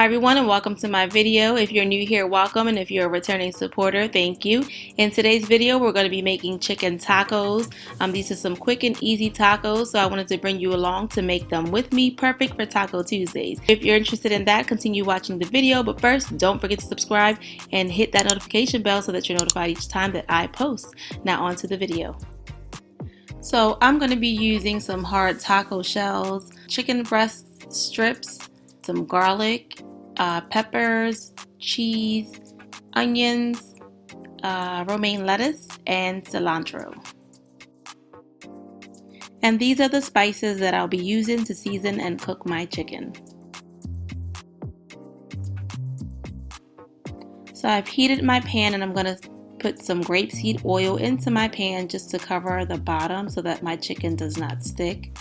Hi everyone and welcome to my video. If you're new here, welcome, and if you're a returning supporter, thank you. In today's video, we're going to be making chicken tacos. These are some quick and easy tacos, so I wanted to bring you along to make them with me, perfect for Taco Tuesdays. If you're interested in that, continue watching the video, but first, don't forget to subscribe and hit that notification bell so that you're notified each time that I post. Now on to the video. So I'm going to be using some hard taco shells, chicken breast strips, some garlic, peppers, cheese, onions, romaine lettuce, and cilantro. And these are the spices that I'll be using to season and cook my chicken. So I've heated my pan and I'm going to put some grapeseed oil into my pan just to cover the bottom so that my chicken does not stick.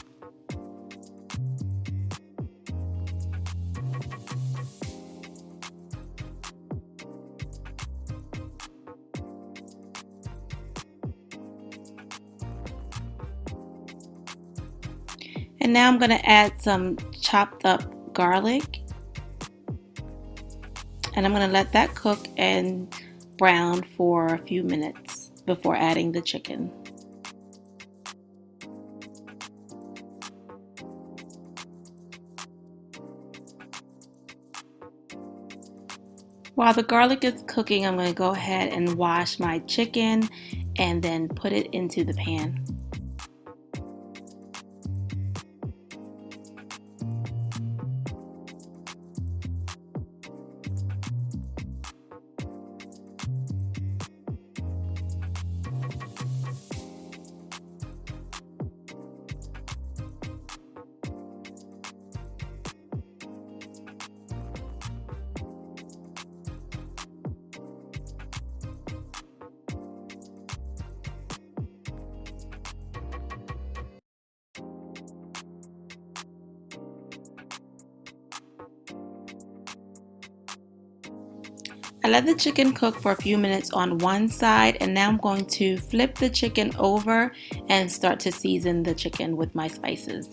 And now I'm going to add some chopped up garlic. And I'm going to let that cook and brown for a few minutes before adding the chicken. While the garlic is cooking, I'm going to go ahead and wash my chicken and then put it into the pan. I let the chicken cook for a few minutes on one side, and now I'm going to flip the chicken over and start to season the chicken with my spices.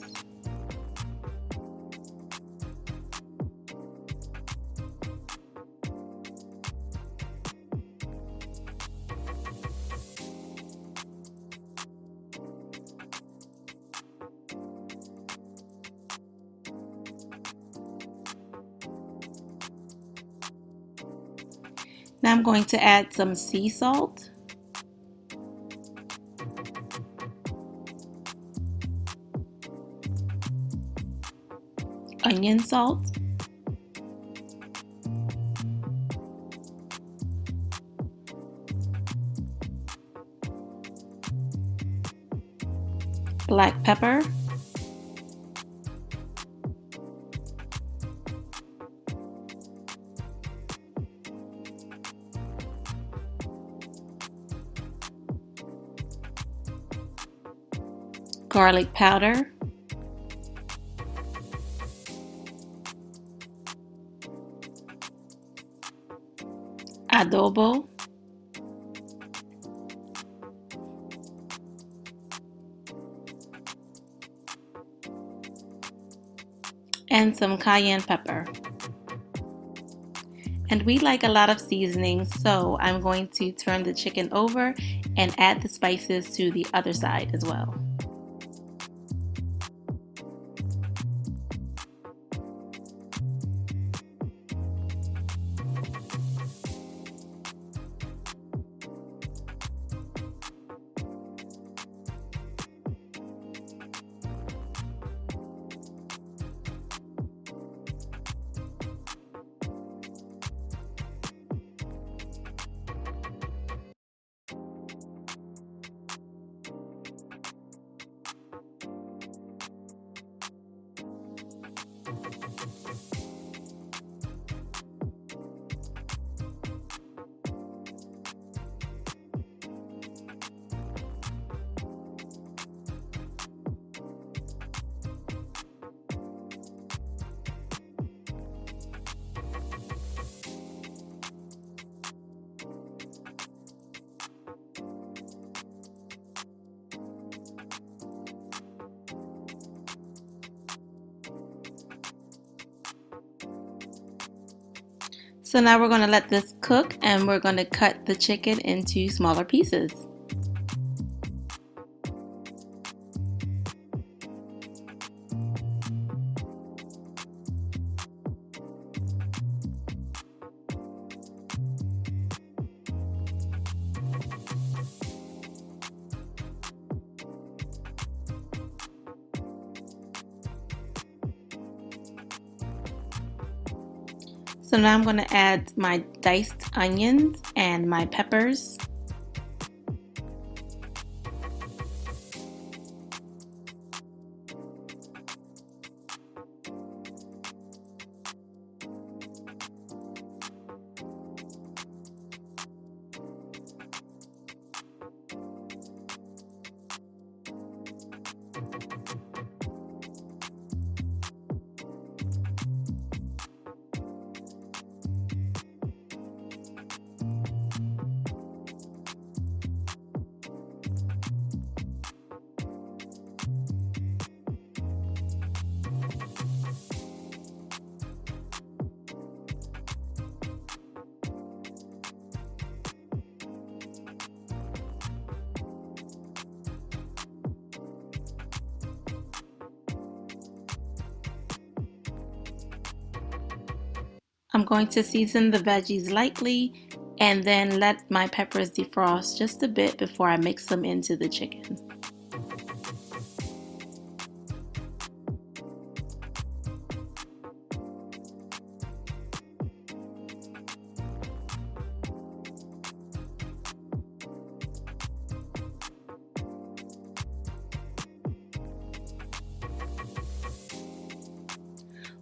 Now I'm going to add some sea salt, onion salt, black pepper, garlic powder, adobo, and some cayenne pepper. And we like a lot of seasoning, so I'm going to turn the chicken over and add the spices to the other side as well. So now we're going to let this cook and we're going to cut the chicken into smaller pieces. So now I'm going to add my diced onions and my peppers. I'm going to season the veggies lightly and then let my peppers defrost just a bit before I mix them into the chicken.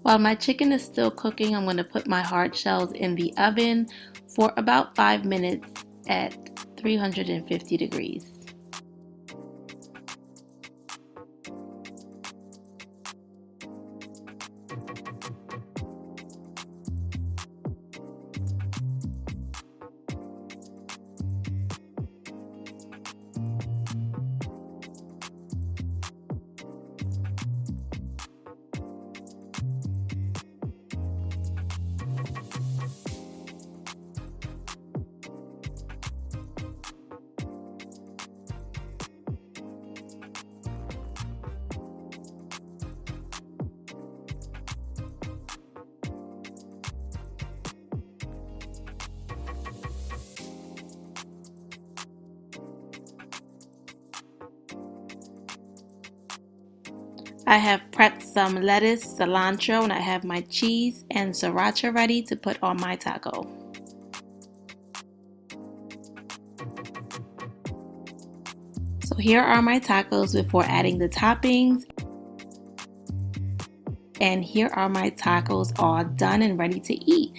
While my chicken is still cooking, I'm going to put my hard shells in the oven for about 5 minutes at 350 degrees. I have prepped some lettuce, cilantro, and I have my cheese and sriracha ready to put on my taco. So here are my tacos before adding the toppings. And here are my tacos all done and ready to eat.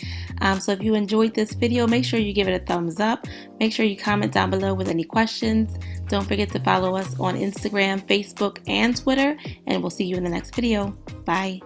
So if you enjoyed this video, make sure you give it a thumbs up. Make sure you comment down below with any questions. Don't forget to follow us on Instagram, Facebook, and Twitter. And we'll see you in the next video. Bye.